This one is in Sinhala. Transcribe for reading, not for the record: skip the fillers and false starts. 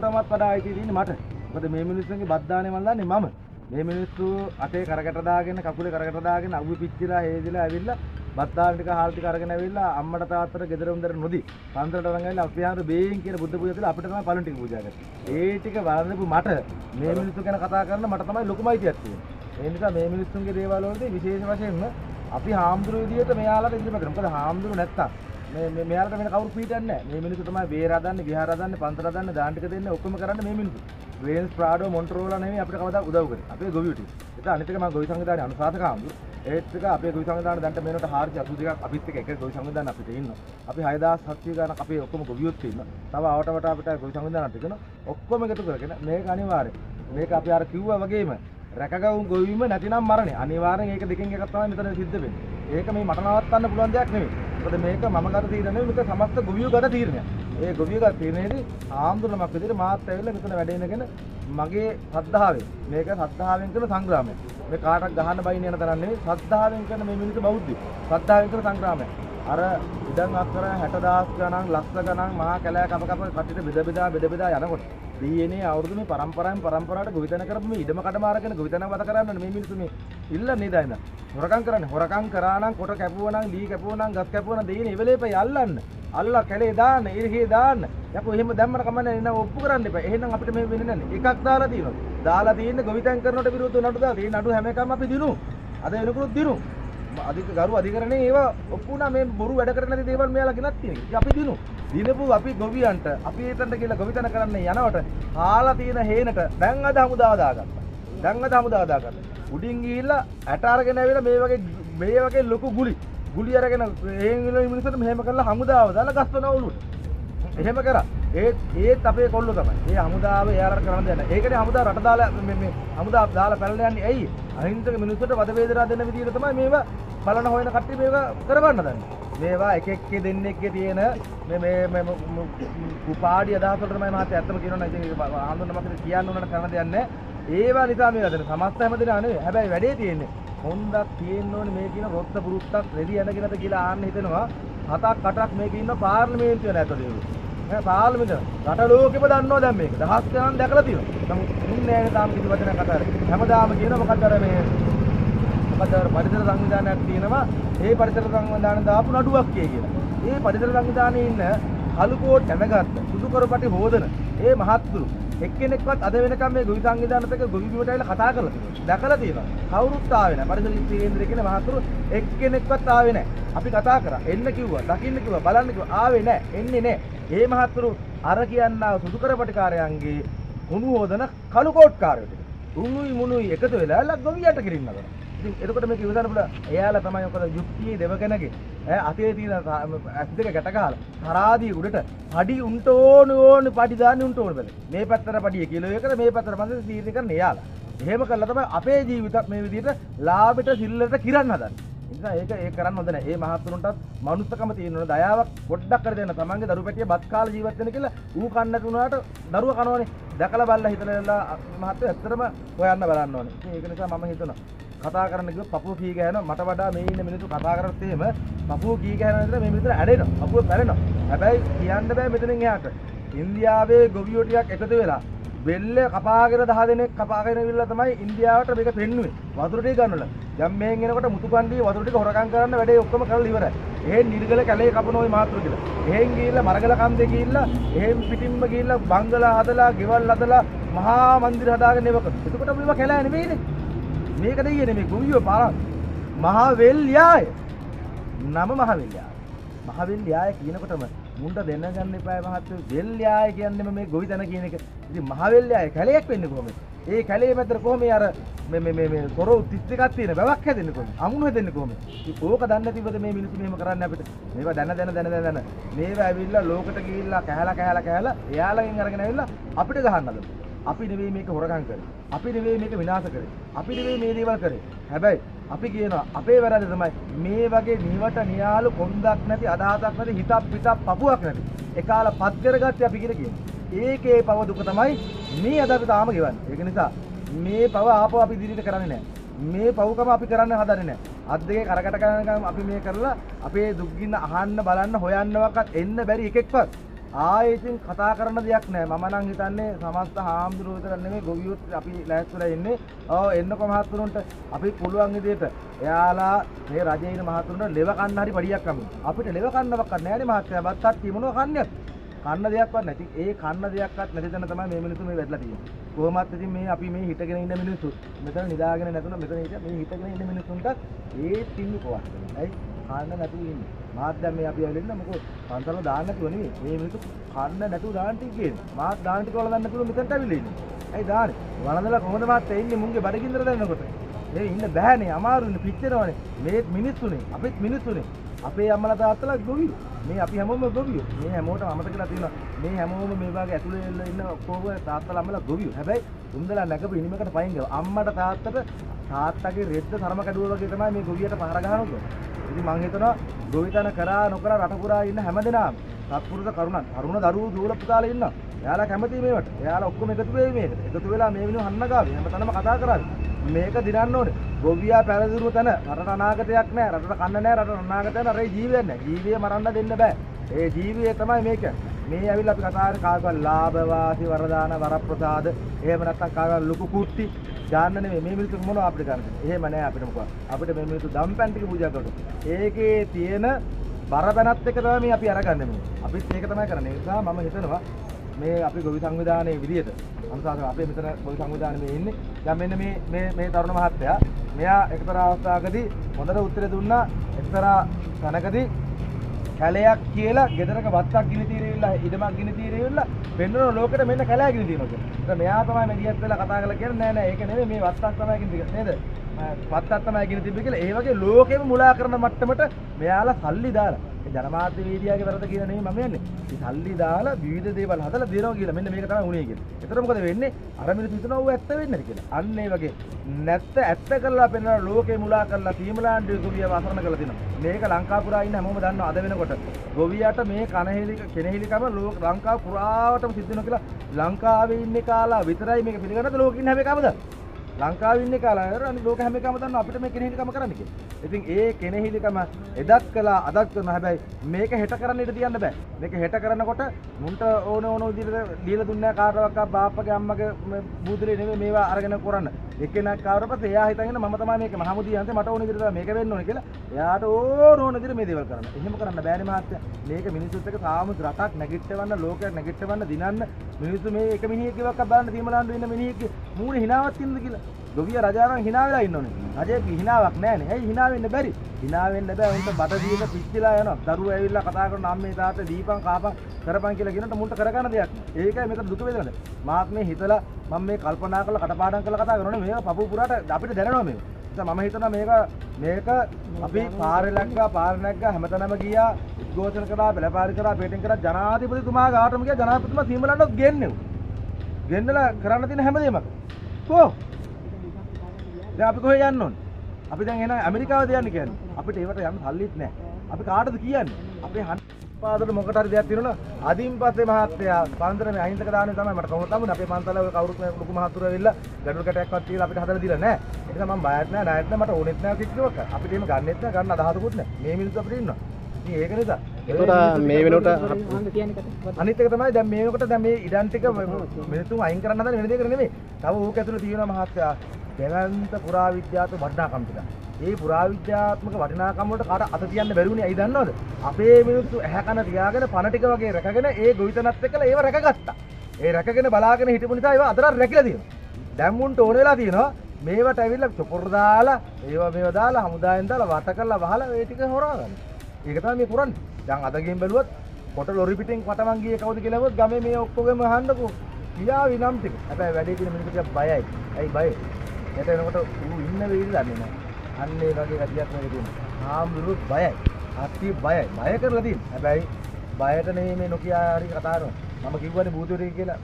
හැමෝටමත් වඩා අයිති තියෙන්නේ මට. මොකද මේ මිනිස්සුන්ගේ බත් දාන්නේ මන් දන්නේ මම. මේ මිනිස්සු අතේ කරකට දාගෙන කකුලේ කරකට දාගෙන අවුවේ පිච්චිලා හේදිලා ඇවිල්ලා බත් දාන ටික හාල් ටික අරගෙන ඇවිල්ලා අම්මට තාත්තට ගෙදර උන්දර නොදී පන්සලට අරන් ඇවිල්ලා අපි ආන බේයින් කියන බුද්ධ පූජා කළා අපිට තමයි පළවෙනි ටික පූජා කරන්නේ. ඒ ටික වරදපු මට මේ මිනිස්සු ගැන කතා කරන්න මට තමයි ලොකුම අයිතියක් තියෙන්නේ. ඒ නිසා මේ මිනිස්සුන්ගේ දේවල් වලදී විශේෂ වශයෙන්ම අපි හාමුදුරුවෝ විදියට මෙයාලට ඉදිරිපත් කරනවා. මොකද හාමුදුරුවෝ නැත්තම් මෙයාලට වෙන කවුරු පීඩන්නේ නැහැ. මේ මිනිස්සු තමයි බේර හදන්නේ, විහාර හදන්නේ, පන්සල හදන්නේ, දාන ටික දෙන්නේ ඔක්කොම කරන්නේ මේ මිනිස්සු. වේල්ස් ප්‍රාඩෝ මොන්ටරෝලා නෙමෙයි අපිට කවදා උදව් කරේ. අපේ ගොවියෝ ටික. ඒක අනිත් එක මම ගොවි සංවිධානයේ අනුශාසක හාමුදුරුවෝ. ඒත් එක අපේ ගොවි සංවිධානය දැන්ට මේනට 482ක් අපිත් එක්ක එක ගොවි සංවිධානය අපිට ඉන්නවා. අපි 6700 ගණන් අපේ ඔක්කොම ගොවියොත් ඉන්නවා. තව ආවට අපිට ගොවි සංවිධානයත් ඉන්නවා. ඔක්කොම එකතු කරගෙන මේක අනිවාර්යයි. මේක අපි අර කිව්වා වගේම රැකගවුම් ගොවීම නැතිනම් මරණය. අනිවාර්යෙන් ඒක දෙකෙන් එකක් තමයි මෙතන සිද්ධ වෙන්නේ. ඒක මේ මට නවත්තන්න පුළුවන් දෙයක් නෙමෙයි. මොකද මේක මම ගත තීරණය නෙමෙයි මේක සමස්ත ගොවියෝ ගත තීරණයක්. ඒ ගොවියෝ ගත තීරණයේදී ආම්දුනමක් විදිහට මාත් ඇවිල්ලා මෙතන වැඩේනගෙන මගේ ශ්‍රද්ධාවෙන් මේක ශ්‍රද්ධාවෙන් කරන සංග්‍රාමයක්. මේ කාටවත් ගහන්න බයින් යන තරම් නෙමෙයි ශ්‍රද්ධාවෙන් කරන මේ මිනිස්සු බෞද්ධයෝ. ශ්‍රද්ධාවෙන් කරන සංග්‍රාමයක්. අර ඉඩම් අක්කර 60000 ගණන් ලක්ෂ ගණන් මහා කැලෑ කප කට්ටියට බෙද බෙදා යනකොට දීයනේ අවුරුදු මේ පරම්පරාවට ගොවිතැන කරපු මේ ඉඩම කඩම අරගෙන ගොවිතැන වත කරන්න මේ මිනිස්සු මේ ඉල්ල නේද ඉඳන් හොරකම් කරන්නේ හොරකම් කරා නම් කොට කැපුවා නම් දී කැපුවා නම් ගස් කැපුවා නම් දෙයිනේ ඉවලේපයි අල්ලන්න අල්ලා කැලේ දාන්න ඉරිහේ දාන්න යකෝ එහෙම දැම්මම කමන්නේ නෑ ඔප්පු කරන්න එපා එහෙනම් අපිට මේ වෙන්නේ නැහැ එකක් දාලා තියෙනවා දාලා තියෙන්නේ ගොවිතැන් කරනකොට විරුද්ධව නඩු දාලා ඒ නඩු හැම එකම අපි දිනු අද වෙනකොට දිනු ගරු අධිකරණේ ඒවා ඔක්කොම මේ බොරු වැඩ කරන නැති දේවල් මෙයාලා ගෙනත් තියෙනවා. අපි දිනු. දිනපු අපි ගොවියන්ට අපි ඒතනට කියලා ගොවිතැන කරන්න යනවට හාලා තියෙන හේනට දැන් අද හමුදාව දාගත්තා. උඩින් ගිහිල්ලා ඇට අරගෙන ඇවිල්ලා මේ වගේ ලොකු ගුලි අරගෙන හේන් වල මිනිස්සුන්ට මෙහෙම කරලා හමුදාව දාලා ගස්වන ඔළුවට. එහෙම කරා. ඒත් අපේ කොල්ලෝ තමයි. ඒ හමුදාව එයාලට කරන්න දෙන්න. ඒකනේ හමුදාව රට දාලා මේ හමුදාව දාලා පැනලා යන්නේ. ඇයි? අහිංසක මිනිස්සුන්ට වද වේදනා දෙන්න විදිහට තමයි මේවා බලන හොයන කට්ටිය මේවා කරවන්න දන්නේ. මේවා එක එක්කේ දෙන්නෙක්ගේ තියෙන මේ කුපාඩි අදහස් වලට තමයි මහත්තයා ඇත්තම කියනවා ඉතින් ආන්දෝලන මතට කියන්න ඕනට කරන්න දෙයක් නැහැ. ඒවා නිසා මේවා දෙන සමස්ත හැමදේම නෙවෙයි. හැබැයි වැඩේ තියෙන්නේ හොන්දක් තියෙන්න ඕනේ මේ කියන රොත්ත පුරුත්තක් රෙදි ඇඳගෙනද කියලා ආන්න හිතෙනවා. 7ක් 8ක් මේකේ ඉන්න පාර්ලිමේන්තුවේ නැතද පාර්ලිමේන්තුව රට ලෝකෙම දන්නවා දැන් මේක. දහස් ගණන් දැකලා තියෙනවා. නමුත් ඉන්නේ නැහැ තාම කිසි වචනයක් කතා කරන්නේ. හැමදාම කියන මොකක්ද අර මේ මොකද අර පරිසර සංවිධානයක් තියෙනවා. ඒ පරිසර සංවිධානය දාපු නඩුවක් කියලා. ඒ පරිසර සංවිධානයේ ඉන්න කලුකෝට් හැමගත්ත සුදු කරපටි හොදන ඒ මහත්තුරු එක්කෙනෙක්වත් අද වෙනකම් මේ ගොවි සංවිධානයත් එක්ක ගොවි බිමට ඇවිල්ලා කතා කරලා තියෙනවා. දැකලා තියෙනවා. කවුරුත් ආවේ නැහැ. පරිසර කේන්දරයේ කියන මහත්තුරු එක්කෙනෙක්වත් ආවේ නැහැ. අපි කතා කරා. එන්න කිව්වා, දකින්න කිව්වා, බලන්න කිව්වා. ආවේ නැහැ. එන්නේ නැහැ. ඒ මහත්තුරු අර කියන්නා සුදු කරපටිකාරයන්ගේ කුණු හොදන කලුකෝට් කාර්යය ටික. උණුයි මුණුයි එකතු වෙලා ගොවියට කිරින්න කරා. ඉතින් එතකොට මේක ඉවසන්න පුළුවන්. එයාලා තමයි ඔකද යුක්තියේ දෙවකෙනගේ අතේ තියෙන ඇස් දෙක ගැට ගහලා තරාදී උඩට පඩි උන්ට ඕන පඩි දාන්නේ උන්ට ඕන බැලේ. මේ පැත්තට පඩිය කිලෝ එකකට මේ පැත්තට පස්සේ සීරි කරන්නේ එයාලා. එහෙම කළා තමයි අපේ ජීවිතත් මේ විදිහට ලාභෙට සිල්ලට කිරන්න හදන්නේ. ඒක කරන්න හොඳ නැහැ. මේ මහත්තුරුන්ටත් මනුස්සකම තියෙනවා. දයාවක් පොඩ්ඩක් කර දෙන්න. තමන්ගේ දරු පැටිය බත් කාලා ජීවත් වෙන කියලා ඌ කන්න තුනට දරුවා කනවනේ. දැකලා බලලා හිතලා මහත්තයෝ ඇත්තටම හොයන්න බලන්න ඕනේ. ඒක නිසා මම හිතනවා කතා කරන්න කිව්ව පපුව කී ගහනවා. මට වඩා මේ ඉන්න මිනිස්සු කතා කරත් එහෙම පපුව කී ගහනවා විතර මේ මිනිස්සු ඇඬෙනවා. පපුව පැලෙනවා. හැබැයි කියන්න බෑ මෙතනින් එහාට. ඉන්දියාවේ ගොවියෝ ටිකක් එකතු වෙලා බෙල්ල කපාගෙන 10 දෙනෙක් කපාගෙන ඉවිල්ලා තමයි ඉන්දියාවට මේක පෙන්නුවේ. වතුර ටික ගන්නවල. දැන් මේන් එනකොට මුතුකණ්ඩිය වතුර ටික හොරකම් කරන්න වැඩේ ඔක්කොම කරලා ඉවරයි. එහෙන් නිර්ගල කැලේ කපන ওই මාත්‍ර කියලා. එහෙන් ගිහිල්ලා මරගල කන්දේ ගිහිල්ලා එහෙන් පිටින්ම ගිහිල්ලා බංගලා හදලා, ගෙවල් හදලා, මහා මන්දිර හදාගෙන ඉවක. එතකොට මේවා කැලෑ නෙමෙයිනේ. මේක දෙයියනේ මේ ගොවියෝ පාරක්. මහවෙල්යාය. නම මහවෙල්යාය. මහවෙල්යාය කියනකොටම මුණ්ඩ දෙන්න ගන්න එපා මහත්තයෝ. වෙල්යාය කියන්නේම මේ ගොවිතැන කියන එක. ඉතින් මහවෙල්යාය කැලයක් වෙන්නේ කොහොමද? ඒ කැලේ මැදට කොහොම අර මේ තොරව 31ක් තියෙන බවක් හැදෙන්නේ කොහොමද? අමුණු හැදෙන්නේ කොහොමද? ඉතින් ඕක දන්නේ නැතිවද මේ මිනිස්සු මෙහෙම කරන්නේ අපිට? මේවා දැන මේවා ඇවිල්ලා ලෝකට ගිහිල්ලා කැහලා එයාලගෙන් අරගෙන ඇවිල්ලා අපිට ගහන්න හදනවා. අපි නෙවෙයි මේක හොරගම් කරේ. අපි නෙවෙයි මේක විනාශ කරේ. අපි නෙවෙයි මේ දේවල් කරේ. හැබැයි අපි කියනවා අපේ වැරද්ද තමයි මේ වගේ නිවට නියාලු කොන්දක් නැති අදහසක් නැති හිතක් පිටක් පපුවක් නැති. ඒකාලා පත් කරගත්තේ අපි කියලා කියනවා. ඒකේ පව දුක තමයි මේ අද අපි තාම ගෙවන්නේ. ඒක නිසා මේ පව ආපහු අපි ඉදිරියට කරන්නේ නැහැ. මේ පවකම අපි කරන්න හදන්නේ නැහැ. අත් දෙකේ කරකට කරනකම් අපි මේ කරලා අපේ දුක් ගින්න අහන්න බලන්න හොයන්නවක්වත් එන්න බැරි එකෙක්වත් ආයේ ඉතින් කතා කරන්න දෙයක් නැහැ. මම නම් හිතන්නේ සමස්ත හාමුදුරුවෝ විතර නෙමෙයි ගොවියොත් අපි ලෑස්තිලා ඉන්නේ. එන්නකො මහත්තුරුන්ට අපි පුළුවන් විදිහට එයාලා මේ රජේ ඉන්න මහත්තුරුන්ට ලෙව කන්න හරි පඩියක් අමු. අපිට ලෙව කන්නවක් නැහැ නේ මහත්තයා. බත්තක් මොනවා කන්නේ? කන්න දෙයක්වත් නැති. ඒ කන්න දෙයක්වත් නැති තැන තමයි මේ මිනිස්සු මේ වැටලා තියෙන්නේ. කොහොමත් ඉතින් මේ අපි මේ හිටගෙන ඉන්න මිනිස්සු මෙතන නිදාගෙන නැතුන මෙතන හිට මේ හිටගෙන ඉන්න මිනිස්සුන්ට ඒ තින්නේ කොහොමද? ඇයි කන්න නැතුව ඉන්නේ? මාත් දැන් මේ අපි ඇවිල්ලා මොකෝ පන්සල දාන්න නැතුව නෙවෙයි. මේ මිනිස්සු කන්න නැතුව දාන්න ටික කියන්නේ. මාත් දාන්න ටික වල දාන්න නැතුව මෙතනට ඇවිල්ලා ඉන්නේ. ඇයි දාන්නේ? වළඳලා කොහොමද මාත් එන්නේ මුංගේ බඩගින්දර දැන්නකොට? මේ ඉන්න බෑනේ අමාරුනේ පිච්චෙනවනේ. මේ මිනිස්සුනේ අපිත් මිනිස්සුනේ. අපේ අම්මලා තාත්තලා ගොවියෝ. මේ අපි හැමෝම ගොවියෝ. මේ හැමෝටම අමතකලා තියෙනවා. මේ හැමෝම මේ වගේ ඇතුලේ ඉන්න ඔක්කොම තාත්තලා අම්මලා ගොවියෝ. හැබැයි උන්දලා නැගපු ඉනිමකට පයින් ගියා. අම්මට තාත්තගේ රෙද්ද තරම කැඩුවා වගේ තමයි මේ ගොවියට පහර ගහනකොට. ඉතින් මං හිතනවා ගොවිතැන කරා නොකරා රට පුරා ඉන්න හැමදෙනාම සත්පුරුෂ කරුණ දරුවෝ දූල පුතාලා ඉන්නවා. එයාලා කැමති මේවට. එයාලා ඔක්කොම එකතු වෙයි මේකට. එකතු වෙලා මේ වෙනුව හන්න ගාවේ හැමතැනම කතා කරාවි. මේක දිනන්න ඕනේ. ගොවියා පැරදිරුව තැන රටට අනාගතයක් නැහැ. රටට කන්න නැහැ. රටට අනාගතයක් නැහැ. ජීවියක් නැහැ. ජීවිය මරන්න දෙන්න බෑ. ඒ ජීවිය තමයි මේක. මේ ඇවිල්ලා අපි කතා කරේ කාගවත් ලාභ වාසි වරදාන වරප්‍රසාද එහෙම නැත්නම් කාගවත් ලොකු කුට්ටි දාන්න නෙමෙයි මේ මිනිස්සු මොනවා අපිට කරන්නේ. එහෙම නැහැ අපිට මොකක්ද. අපිට මේ මිනිස්සු දම්පැන් ටික පූජා කරනවා. ඒකේ තියෙන බරපැනත් එක තමයි අපි අරගන්නේ මේ. අපිත් ඒක තමයි කරන්නේ. ඒ නිසා මම හිතනවා මේ අපි ගොවි සංවිධානයේ විදියට අනුසාරව අපේ මෙතන ගොවි සංවිධානයේ මේ ඉන්නේ. දැන් මෙන්න මේ තරුණ මහත්තයා මෙයා එක්තරා අවස්ථාවකදී හොඳට උත්තර දුන්නා. එක්තරා තැනකදී කැලයක් කියලා ගෙදරක වත්තක් ගිනි තීරෙවිලා ඉදමක් ගිනි තීරෙවිලා වෙන්නන ලෝකෙට මෙන්න කැලෑ ගිනි තියනවා කියලා. ඒක මෙයා තමයි මෙඩියත් වෙලා කතා කරලා කියන්නේ නෑ ඒක නෙමෙයි මේ වත්තක් තමයි ගිනි තිබෙන්නේ නේද? වත්තක් තමයි ගිනි තිබෙන්නේ කියලා. ඒ වගේ ලෝකෙම මුලා කරන මට්ටමට මෙයාලා සල්ලි දාලා ජනමාධ්‍ය වීඩියාගේ වැරද්ද කියලා නෙමෙයි මම යන්නේ. මේ සල්ලි දාලා විවිධ දේවල් හදලා දෙනවා කියලා මෙන්න මේක තමයි උනේ කියලා. ඒතර මොකද වෙන්නේ? අර මිනිස්සු හිතනවා ඌ ඇත්ත වෙන්නේ නැති කියලා. අන්න ඒ වගේ නැත්ත ඇත්ත කරලා පෙන්නන ලෝකේ මුලා කරලා තීමලාණ්ඩු ගොවියව අසරණ කරලා තිනවා. මේක ලංකාව පුරා ඉන්න හැමෝම දන්නවා අද වෙනකොට. ගොවියට මේ කෙනෙහිලිකම ලංකාව පුරාවටම සිද්ධ වෙනවා කියලා ලංකාවේ ඉන්නේ කාලා විතරයි මේක පිළිගන්නද ලෝකෙ ඉන්න හැම එකමද? ලංකාවේ ඉන්නේ කාලා අනිත් ලෝක හැම එකම දන්නවා අපිට මේ කෙනෙහිලිකම කරන්න කියලා. ඉතින් ඒ කෙනෙහිලිකම එදත් කළා අදත් කරනවා. හැබැයි මේක හෙට කරන්න ඉඩ තියන්න බෑ. මේක හෙට කරනකොට මුන්ට ඕන විදිහට දීලා දුන්නා කාටවත් බාප්පගේ අම්මගේ බුදුරේ නෙමෙයි මේවා අරගෙන කරන්න. එක්කෙනෙක් ආවට පස්සේ එයා හිතගෙන මම තමයි මේක මහමුදී යන්තේ මට ඕන විදිහට මේක වෙන්න ඕනේ කියලා. එයාට ඕන විදිහට මේ දේවල් කරන්න. එහෙම කරන්න බෑනේ මහත්තයා. මේක මිනිස්සුත් එක්ක සාමූහික රටක් නැගිටවන්න ලෝකයක් නැගිටවන්න දිනන්න මිනිස්සු මේ එක මිනිහෙක් කිව්වක් බලන්න තීමලාණ්ඩු ඉන්න මිනිහෙක් මූණේ හිනාවක් තියෙනද කියලා. ගොවිය රජානම් hina වෙලා ඉන්න ඕනේ. රජේක hinaවක් නැහැනේ. ඇයි hina වෙන්න බැරි? hina වෙන්න බෑ. උන්ට බඩ දීලා පිච්චිලා යනවා. දරුවෝ ඇවිල්ලා කතා කරන අම්මේ තාත්තේ දීපන් කාපන් කරපන් කියලා කියනට මුන්ට කරගන්න දෙයක් නෑ. ඒකයි මේකට දුක වේදනද. මාත් මේ හිතලා මම මේ කල්පනා කරලා කටපාඩම් කරලා කතා කරනනේ මේක පපුව පුරාට අපිට දැනෙනවා මේක. නිසා මම හිතනවා මේක අපි පාරේ නැග්ගා හැමතැනම ගියා උද්ඝෝෂණ කරා පෙළපාරි කරා පේටින් කරා ජනාධිපතිතුමා ගාටම ගියා ජනාධිපතිතුමා සීමලන්නත් ගෙන්නෙව්. ගෙන්නලා කරන්න තියෙන හැමදේම. කො දැන් අපි කොහෙ යන්න ඕන? අපි දැන් එන ඇමරිකාවද යන්න කියන්නේ. අපිට ඒවට යන්න සල්ලිත් නැහැ. අපි කාටද කියන්නේ? අපේ පාදවල මොකට හරි දෙයක් තියෙනවනේ. අදින් පස්සේ මහත්තයා පන්සලේ අහිංසක දාන්නේ තමයි මට කොහොමද තමුනේ අපේ පන්සල කවුරුත් ලොකු මහතුරු ඇවිල්ලා ගැටළු කැටයක්වත් තියලා අපිට හදලා දීලා නැහැ. ඒ නිසා මම බයත් නැහැ ණයත් නැහැ මට ඕනෙත් නැහැ කිව්වක්. අපිට එහෙම ගන්නෙත් නැහැ ගන්න අදහසකුත් නැහැ. මේ මිනිස්සු අපිට ඉන්නවා. ඉතින් ඒක නිසා ඒතකොට මේ වෙනකොට අනිත් එක තමයි දැන් මේ වෙනකොට දැන් මේ ඉඩම් ටික මිනිස්සුන් අයින් කරන්න හදන වෙන දෙයකට නෙමෙයි. තව ඕක ඇතුළේ තියෙනවා මහත්තයා දෙවන්ත පුරාවිද්‍යාත්මක වටිනාකම් ටික. මේ පුරාවිද්‍යාත්මක වටිනාකම් වලට කාට අත තියන්න බැරි වුණේ ඇයි දන්නවද? අපේ මිනිස්සු ඇහැ කන තියාගෙන පණ ටික වගේ රැකගෙන ඒ ගොවිතැනත් එක්කලා ඒව රැකගත්තා. ඒ රැකගෙන බලාගෙන හිටපු නිසා ඒව අදට රැකිලා තියෙනවා. දැන් මුන්ට ඕන වෙලා තියෙනවා මේවට ඇවිල්ලා චොපොර දාලා මේව දාලා හමුදායෙන් දාලා වට කරලා වහලා ඒ ටික හොරා ගන්න. ඒක තමයි මේ කරන්නේ. දැන් අද ගෙන් බැලුවොත් කොට ලොරි පිටින් පටමන් ගියේ කවුද කියලා හොත් ගමේ මේ ඔක්කොගෙම අහන්නකෝ. කියාවි නම් ටික. හැබැයි වැඩේ තියෙන මිනිස්සු ටික බයයි. ඇයි බය? එතන එනකොට ඌ ඉන්න වෙයිද දන්නේ නැහැ. අන්න ඒ වගේ ගතියක් මේක තියෙනවා. ආම්දුරු බයයි. අති බයයි. බය කරලා තියෙනවා. හැබැයි බයට නෙමෙයි මේ නොකිය හරි කතා කරනවා. මම කිව්වනේ භූතවරයෙක් කියලා.